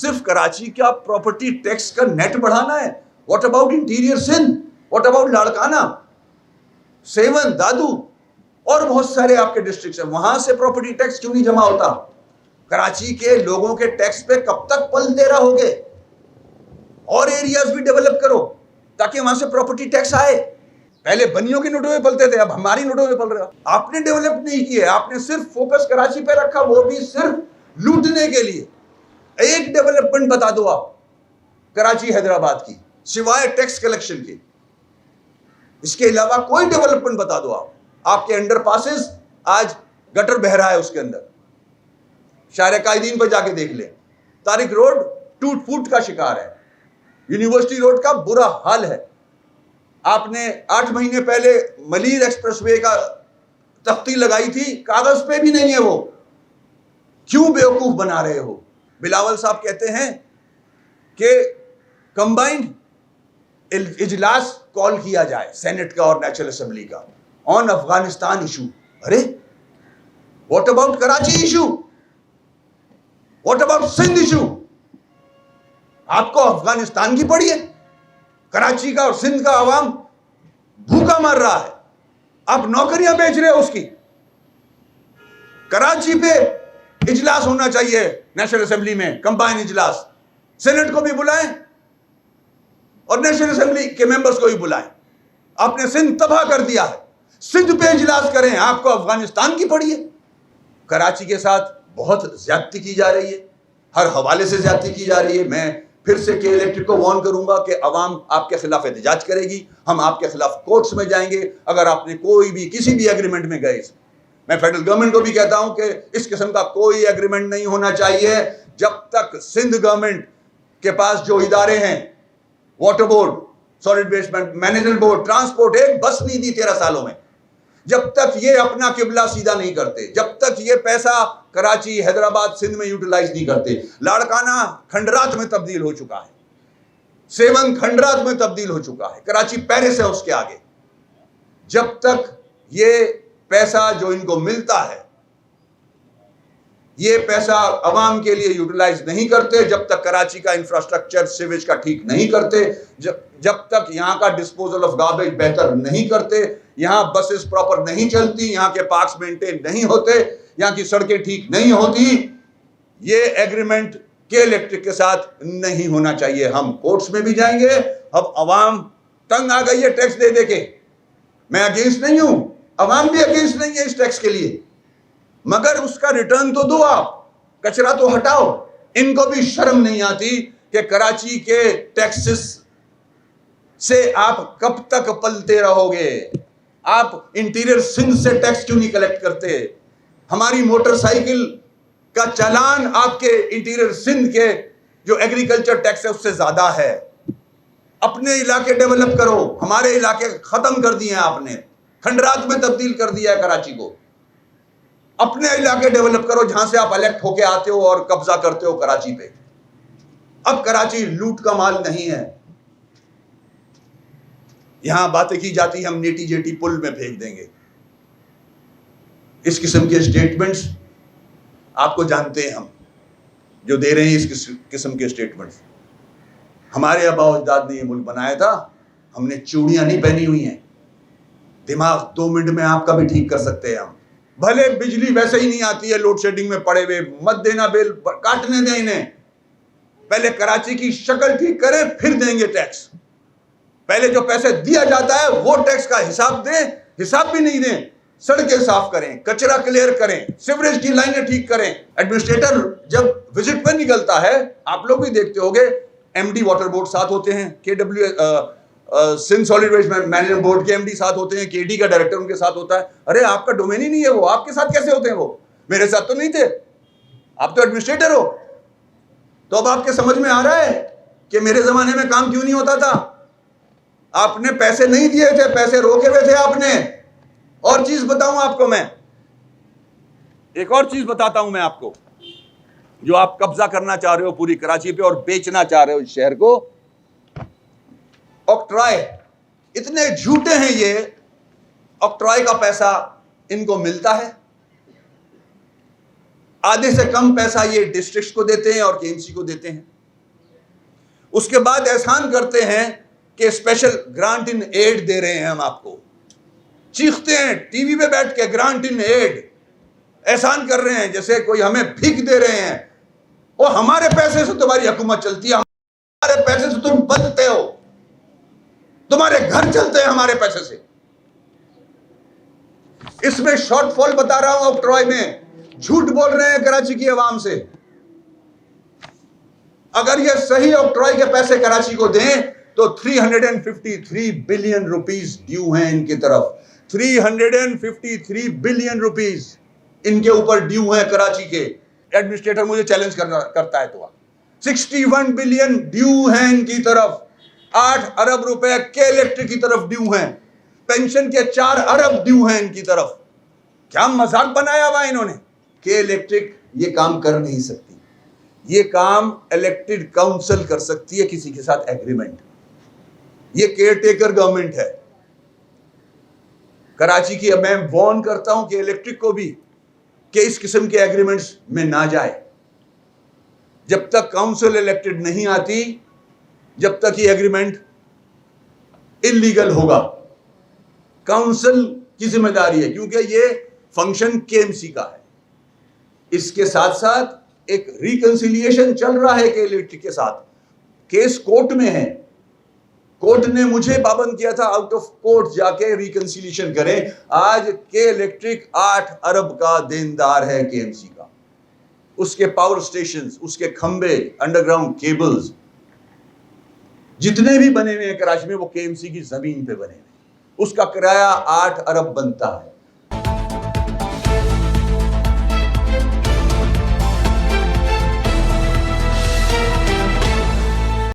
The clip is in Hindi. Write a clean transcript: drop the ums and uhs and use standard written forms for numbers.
सिर्फ कराची का प्रॉपर्टी टैक्स का नेट बढ़ाना है? What about interior Sindh, what about Larkana, Sehwan, Dadu और बहुत सारे आपके डिस्ट्रिक्ट हैं, वहां से प्रॉपर्टी टैक्स क्यों नहीं जमा होता? कराची के लोगों के टैक्स पे कब तक पलते रहोगे? और एरियाज भी डेवलप करो ताकि वहां से प्रॉपर्टी टैक्स आए। पहले बनियों के नोटों में पलते थे, अब हमारी नोटों में पल रहे हो। आपने डेवलप नहीं किया, आपने सिर्फ फोकस कराची पे रखा, वो भी सिर्फ लूटने के लिए। एक डेवलपमेंट बता दो आप कराची हैदराबाद की, सिवाय टैक्स कलेक्शन के, इसके अलावा कोई डेवलपमेंट बता दो आप। आपके अंडरपासेस, आज गटर बह रहा है उसके अंदर, शारे कायदीन पर जाके देख ले। तारिक रोड टूट फूट का शिकार है, यूनिवर्सिटी रोड का बुरा हाल है। आपने 8 महीने पहले मलीर एक्सप्रेसवे का तख्ती लगाई थी, कागज पे भी नहीं है वो, क्यों बेवकूफ बना रहे हो? बिलावल साहब कहते हैं कि कंबाइंड इजलास कॉल किया जाए सेनेट का और नेशनल असेंबली का ऑन अफगानिस्तान इशू। अरे what about Karachi issue, what about Sindh issue? आपको अफगानिस्तान की पड़ी है? कराची का और सिंध का आवाम भूखा मर रहा है, आप नौकरियां बेच रहे हो उसकी। कराची पे इजलास होना चाहिए नेशनल असेंबली में, कंबाइन इजलास, सेनेट को भी बुलाएं और नेशनल असेंबली के मेंबर्स को भी बुलाएं। आपने सिंध तबाह कर दिया है, सिंध पे इजलास करें, आपको अफगानिस्तान की पड़ी है। कराची के साथ बहुत ज्यादती की जा रही है, हर हवाले से ज्यादती की जा रही है। मैं फिर से के इलेक्ट्रिक को वार्न करूंगा कि अवाम आपके खिलाफ एहतजाज करेगी, हम आपके खिलाफ कोर्ट्स में जाएंगे अगर आपने कोई भी किसी भी एग्रीमेंट में गए। मैं फेडरल गवर्नमेंट को भी कहता हूं कि इस किस्म का कोई एग्रीमेंट नहीं होना चाहिए जब तक सिंध गवर्नमेंट के पास जो इदारे हैं, water board, solid waste management board, transport, एक बस नहीं दी 13 सालों में, जब तक ये अपना किबला सीधा नहीं करते, जब तक ये पैसा कराची, हैदराबाद, सिंध में यूटिलाइज नहीं करते। लाड़काना खंडरात में तब्दील हो चुका है, सेवन खंडरात में तब्दील हो चुका है, कराची पेरिस है उसके आगे। जब तक ये पैसा जो इनको मिलता है, ये पैसा अवाम के लिए यूटिलाइज नहीं करते, जब तक कराची का इंफ्रास्ट्रक्चर सीवेज का ठीक नहीं करते, जब तक यहाँ का डिस्पोजल ऑफ गार्बेज बेहतर नहीं करते, यहाँ बसेस प्रॉपर नहीं चलती, यहाँ के पार्क्स मेंटेन नहीं होते, यहाँ की सड़कें ठीक नहीं होती, ये एग्रीमेंट के इलेक्ट्रिक के साथ नहीं होना चाहिए। हम कोर्ट्स में भी जाएंगे। अब अवाम तंग आ गई है टैक्स दे दे के। मैं अगेंस्ट नहीं हूं, अवाम भी अगेंस्ट नहीं है इस टैक्स के लिए, मगर उसका रिटर्न तो दो, आप कचरा तो हटाओ। इनको भी शर्म नहीं आती कि कराची के टैक्सेस से आप कब तक पलते रहोगे? आप इंटीरियर सिंध से टैक्स क्यों नहीं कलेक्ट करते? हमारी मोटरसाइकिल का चालान आपके इंटीरियर सिंध के जो एग्रीकल्चर टैक्स है उससे ज्यादा है। अपने इलाके डेवलप करो, हमारे इलाके खत्म कर दिए हैं आपने, खंडरात में तब्दील कर दिया है कराची को। अपने इलाके डेवलप करो जहां से आप इलेक्ट होके आते हो और कब्जा करते हो कराची पे। अब कराची लूट का माल नहीं है। यहां बातें की जाती है हम नेटी जेटी पुल में फेंक देंगे। इस किस्म के स्टेटमेंट्स आपको जानते हैं हम जो दे रहे हैं, इस किस्म के स्टेटमेंट्स। हमारे आबा अजदाद ने ये मुल्क बनाया था, हमने चूड़ियां नहीं पहनी हुई हैं। दिमाग 2 मिनट में आपका भी ठीक कर सकते हैं हम। भले बिजली वैसे ही नहीं आती है, लोड शेडिंग में पड़े हुए, मत देना बिल, काटने दें इन्हें। पहले कराची की शक्ल ठीक करें, फिर देंगे टैक्स। पहले जो पैसे दिया जाता है वो टैक्स का हिसाब दें, हिसाब भी नहीं दें। सड़कें साफ करें, कचरा क्लियर करें, सिवरेज की लाइनें ठीक करें। एडमिनिस्ट्रेटर जब विजिट पर निकलता है, आप लोग भी देखते होंगे, एमडी वाटर बोर्ड साथ होते हैं, Sindh solid waste management board के एमडी साथ होते हैं, केडी का डायरेक्टर उनके साथ होता है। अरे आपका डोमेन ही नहीं है वो, आपके साथ कैसे होते हैं वो? मेरे साथ तो नहीं थे, आप तो एडमिनिस्ट्रेटर हो। तो अब आपके समझ में आ रहा है कि मेरे जमाने में काम क्यों नहीं होता था? आपने पैसे नहीं दिए थे, पैसे रोके हुए थे आपने। और चीज बताऊं आपको मैं, एक और चीज बताता हूं मैं आपको, जो आप कब्जा करना चाह रहे हो पूरी कराची पे और बेचना चाह रहे हो इस शहर को। ऑक्ट्रॉय, इतने झूठे हैं ये। ऑक्ट्रॉय का पैसा इनको मिलता है, आधे से कम पैसा ये डिस्ट्रिक्ट्स को देते हैं और केएमसी को देते हैं। उसके बाद एहसान करते हैं कि स्पेशल ग्रांट इन एड दे रहे हैं हम आपको, चीखते हैं टीवी पे बैठ के ग्रांट इन एड, एहसान कर रहे हैं जैसे कोई हमें भीख दे रहे हैं। और हमारे पैसे से तुम्हारी हुकूमत चलती है, हमारे पैसे से तुम बचते हो, तुम्हारे घर चलते हैं हमारे पैसे से। इसमें शॉर्टफॉल बता रहा हूं ऑक्ट्रॉय में, झूठ बोल रहे हैं कराची की आवाम से। अगर ये सही ऑक्ट्रॉय के पैसे कराची को दें तो 353 बिलियन रुपीस ड्यू हैं इनकी तरफ। 353 बिलियन रुपीस इनके ऊपर ड्यू हैं कराची के। एडमिनिस्ट्रेटर मुझे चैलेंज करता है तो 61 बिलियन ड्यू हैं इनकी तरफ। 8 अरब रुपए के इलेक्ट्रिक की तरफ ड्यू हैं, पेंशन के 4 अरब ड्यू हैं इनकी तरफ। क्या मजाक बनाया हुआ इन्होंने। के इलेक्ट्रिक ये काम कर नहीं सकती, ये काम इलेक्टेड काउंसिल कर सकती है किसी के साथ एग्रीमेंट। ये केयर टेकर गवर्नमेंट है कराची की। अब मैं वार्न करता हूं कि इलेक्ट्रिक को भी कि इस किस्म के एग्रीमेंट्स में ना जाए। जब तक काउंसिल इलेक्टेड नहीं आती, जब तक ये एग्रीमेंट इलीगल होगा। काउंसिल की जिम्मेदारी है क्योंकि ये फंक्शन केएमसी का है। इसके साथ साथ एक रिकंसिलिएशन चल रहा है के इलेक्ट्रिक के साथ। केस कोर्ट में है, कोर्ट ने मुझे पाबंद किया था आउट ऑफ कोर्ट जाके रिकंसिलिएशन करें। आज के इलेक्ट्रिक 8 अरब का देनदार है केएमसी का। उसके पावर स्टेशंस, उसके खंबे, अंडरग्राउंड केबल्स जितने भी बने हुए हैं कराची में वो केएमसी की जमीन पे बने हुए। उसका किराया 8 अरब बनता है।